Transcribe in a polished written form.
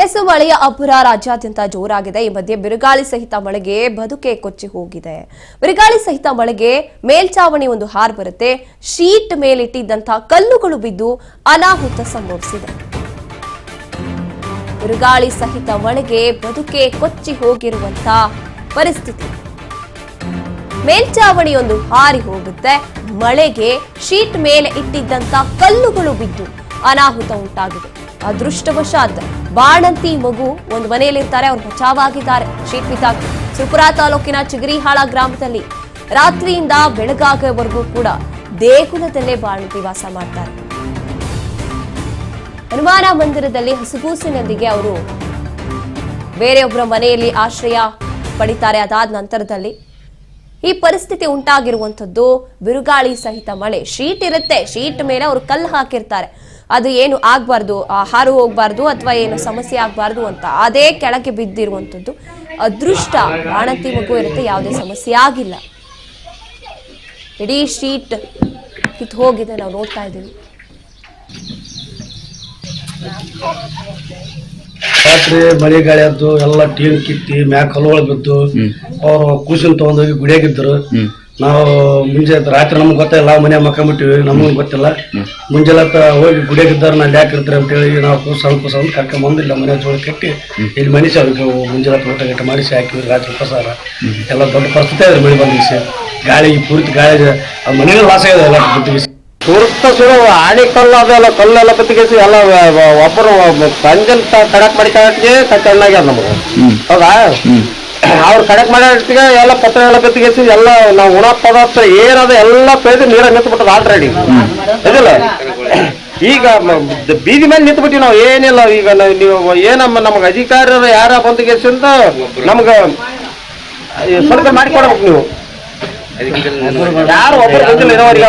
S, ಮಳೆಯ ಅಬ್ಬರ ರಾಜ್ಯಾದ್ಯಂತ ಜೋರಾಗಿದೆ. ಈ ಮಧ್ಯೆ ಬಿರುಗಾಳಿ ಸಹಿತ ಮಳೆಗೆ ಬದುಕೆ ಕೊಚ್ಚಿ ಹೋಗಿದೆ. ಬಿರುಗಾಳಿ ಸಹಿತ ಮಳೆಗೆ ಮೇಲ್ಚಾವಣಿ ಒಂದು ಹಾರ್ ಬರುತ್ತೆ. ಶೀಟ್ ಮೇಲಿಟ್ಟಿದ್ದಂತಹ ಕಲ್ಲುಗಳು ಬಿದ್ದು ಅನಾಹುತ ಸಂಭವಿಸಿದೆ. ಬಿರುಗಾಳಿ ಸಹಿತ ಮಳೆಗೆ ಬದುಕೆ ಕೊಚ್ಚಿ ಹೋಗಿರುವಂತಹ ಪರಿಸ್ಥಿತಿ. ಮೇಲ್ಚಾವಣಿಯೊಂದು ಹಾರಿ ಹೋಗುತ್ತೆ. ಮಳೆಗೆ ಶೀಟ್ ಮೇಲೆ ಇಟ್ಟಿದ್ದಂತ ಕಲ್ಲುಗಳು ಬಿದ್ದು ಅನಾಹುತ ಉಂಟಾಗಿದೆ. ಅದೃಷ್ಟವಶಾತ್ ಬಾಣಂತಿ ಮಗು ಒಂದು ಮನೆಯಲ್ಲಿರ್ತಾರೆ, ಅವರು ಬಚಾವಾಗಿದ್ದಾರೆ. ಶೀಟ್ ಬಿದ್ದಾಗಿ ಸುರಪುರ ತಾಲೂಕಿನ ಚಿಗರಿಹಾಳ ಗ್ರಾಮದಲ್ಲಿ ರಾತ್ರಿಯಿಂದ ಬೆಳಗಾಗವರೆಗೂ ಕೂಡ ದೇಗುಲದಲ್ಲೇ ಬಾಣಂತಿ ವಾಸ ಮಾಡ್ತಾರೆ. ಹನುಮಾನ ಮಂದಿರದಲ್ಲಿ ಹಸುಗೂಸಿನೊಂದಿಗೆ ಅವರು ಬೇರೆಯೊಬ್ಬರ ಮನೆಯಲ್ಲಿ ಆಶ್ರಯ ಪಡಿತಾರೆ. ಅದಾದ ನಂತರದಲ್ಲಿ ಈ ಪರಿಸ್ಥಿತಿ ಉಂಟಾಗಿರುವಂತದ್ದು. ಬಿರುಗಾಳಿ ಸಹಿತ ಮಳೆ, ಶೀಟ್ ಇರುತ್ತೆ, ಶೀಟ್ ಮೇಲೆ ಅವರು ಕಲ್ಲು ಹಾಕಿರ್ತಾರೆ. ಅದು ಏನು ಆಗ್ಬಾರ್ದು, ಹಾರು ಹೋಗ್ಬಾರ್ದು ಅಥವಾ ಏನು ಸಮಸ್ಯೆ ಆಗ್ಬಾರ್ದು ಅಂತ ಅದೇ ಕೆಳಗೆ ಬಿದ್ದಿರುವಂತದ್ದು. ಅದೃಷ್ಟ ಬಾಣಂತಿ ಮಗು ಇರುತ್ತೆ, ಯಾವುದೇ ಸಮಸ್ಯೆ ಆಗಿಲ್ಲ. ಇಡೀ ಶೀಟ್ ಕಿತ್ತು ಹೋಗಿದೆ, ನಾವು ನೋಡ್ತಾ ಇದ್ದೀವಿ. ರಾತ್ರಿ ಮಳೆ ಗಾಳಿ ಎದ್ದು ಎಲ್ಲ ಟೀನ್ ಕಿತ್ತಿ ಮ್ಯಾಗ ಕಲ್ಲುಗಳು ಬಿದ್ದು ಅವ್ರು ಕೂಸಿನ ತಗೊಂಡೋಗಿ ಗುಡಿಯಾಗಿದ್ರು. ನಾವು ಮುಂಜಾನೆ ರಾತ್ರಿ ನಮ್ಗೆ ಗೊತ್ತಿಲ್ಲ, ಮನೆ ಮಕ್ಕೊಂಬಿಟ್ಟಿವಿ, ನಮಗೂ ಗೊತ್ತಿಲ್ಲ. ಮುಂಜಾನೆ ಹೋಗಿ ಗುಡಿಯಾಗಿದ್ದಾರೆ, ನಾನು ಯಾಕೆ ಇರ್ತಾರೆ ಅಂತೇಳಿ ನಾವು ಸ್ವಲ್ಪ ಕರ್ಕೊಂಬಂದಿಲ್ಲ. ಮನೆ ಜೋಳ ಕಟ್ಟಿ ಇಲ್ಲಿ ಮನುಷ್ಯ ಮುಂಜಾನೆ ಊಟ ಗಟ್ಟ ಮಾಡಿಸಿ ಹಾಕಿವಿ. ರಾತ್ರಿ ಪ್ರಸಾರ ಎಲ್ಲ ದೊಡ್ಡ ಪರಿಸ್ಥಿತಿ ಆದ್ರೆ ಮಳೆ ಬಂದಿಸಿ ಗಾಳಿ ಪೂರ್ತಿ ಗಾಳಿ ಮನೆಗೆ ಲಾಸ್ ಆಗಿದೆ. ಎಲ್ಲ ಬುದ್ಧಿಗಿಸಿ ಸುತ್ತ ಸುರು ಆಣಿ ಕಲ್ಲು ಅದೆಲ್ಲ ಕಲ್ಲೆಲ್ಲ ಬತ್ತಿಗೆಸಿ ಎಲ್ಲ ಒಬ್ಬರು ಸಂಜೆ ಕಡಕ್ ಮಾಡಿ ಕಡಕ್ಗೆ ಕಣ್ಣಾಗ್ಯಾರ ನಮಗೆ. ಹೌದಾ, ಅವ್ರು ಕಡಕ್ ಮಾಡೋಟ್ಟಿಗೆ ಎಲ್ಲ ಪತ್ರ ಎಲ್ಲ ಬತ್ತಿಗೆಸಿ ಎಲ್ಲ ನಾವು ಉಣ ಪದಾರ್ಥ ಏನದ ಎಲ್ಲ ಪೇದು ನೀರಾಗ ನಿಂತ್ಬಿಟ್ಟದ ಆಲ್ರೆಡಿ. ಇದಿಲ್ಲ, ಈಗ ಬೀದಿ ಮೇಲೆ ನಿಂತ್ಬಿಟ್ಟಿವಿ ನಾವು. ಏನಿಲ್ಲ, ಈಗ ನೀವು ಏನಮ್ಮ ನಮಗೆ ಅಧಿಕಾರಿಗಳು ಯಾರ ಬಂದಿಗೆಸಿಂದ ನಮ್ಗೆ ಸ್ವಲ್ಪ ಮಾಡಿಕೊಡ್ಬೇಕು. ನೀವು ಯಾರು ಒಬ್ಬರು ಬಂದಿಲ್ಲ ಇರೋವರೆಗೆ